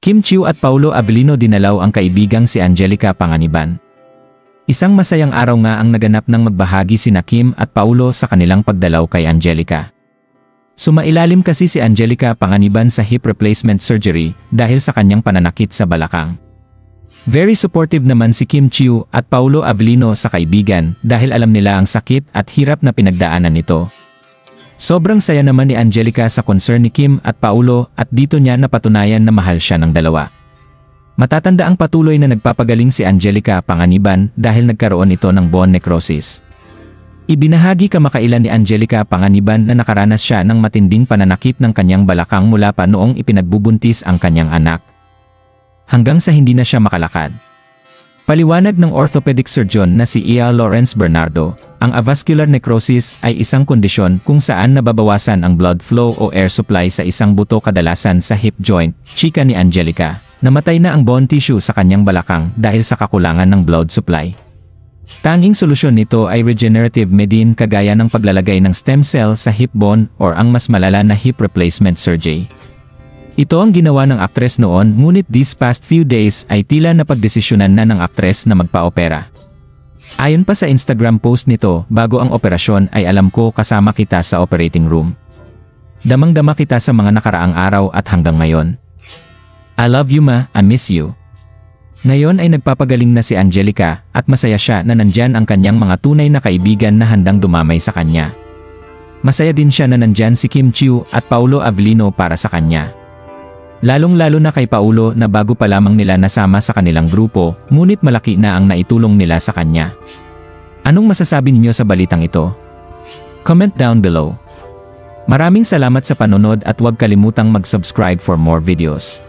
Kim Chiu at Paulo Avellino dinalaw ang kaibigang si Angelica Panganiban. Isang masayang araw nga ang naganap nang magbahagi sina Kim at Paulo sa kanilang pagdalaw kay Angelica. Sumailalim kasi si Angelica Panganiban sa hip replacement surgery dahil sa kanyang pananakit sa balakang. Very supportive naman si Kim Chiu at Paulo Avellino sa kaibigan dahil alam nila ang sakit at hirap na pinagdaanan nito. Sobrang saya naman ni Angelica sa concern ni Kim at Paulo at dito niya napatunayan na mahal siya ng dalawa. Matatanda ang patuloy na nagpapagaling si Angelica Panganiban dahil nagkaroon ito ng bone necrosis. Ibinahagi kamakailan ni Angelica Panganiban na nakaranas siya ng matinding pananakit ng kanyang balakang mula pa noong ipinagbubuntis ang kanyang anak. Hanggang sa hindi na siya makalakad. Paliwanag ng orthopedic surgeon na si Ia Lawrence Bernardo, ang avascular necrosis ay isang kondisyon kung saan nababawasan ang blood flow o air supply sa isang buto kadalasan sa hip joint, chika ni Angelica. Namatay na ang bone tissue sa kanyang balakang dahil sa kakulangan ng blood supply. Tanging solusyon nito ay regenerative medicine kagaya ng paglalagay ng stem cell sa hip bone or ang mas malala na hip replacement surgery. Ito ang ginawa ng aktres noon ngunit these past few days ay tila napagdesisyonan na ng aktres na magpa-opera. Ayon pa sa Instagram post nito, bago ang operasyon ay alam ko kasama kita sa operating room. Damang-dama kita sa mga nakaraang araw at hanggang ngayon. I love you ma, I miss you. Ngayon ay nagpapagaling na si Angelica at masaya siya na nandyan ang kanyang mga tunay na kaibigan na handang dumamay sa kanya. Masaya din siya na nandyan si Kim Chiu at Paulo Avellino para sa kanya. Lalong-lalo na kay Paulo na bago pa lamang nila nasama sa kanilang grupo, ngunit malaki na ang naitulong nila sa kanya. Anong masasabi niyo sa balitang ito? Comment down below. Maraming salamat sa panonood at huwag kalimutang mag-subscribe for more videos.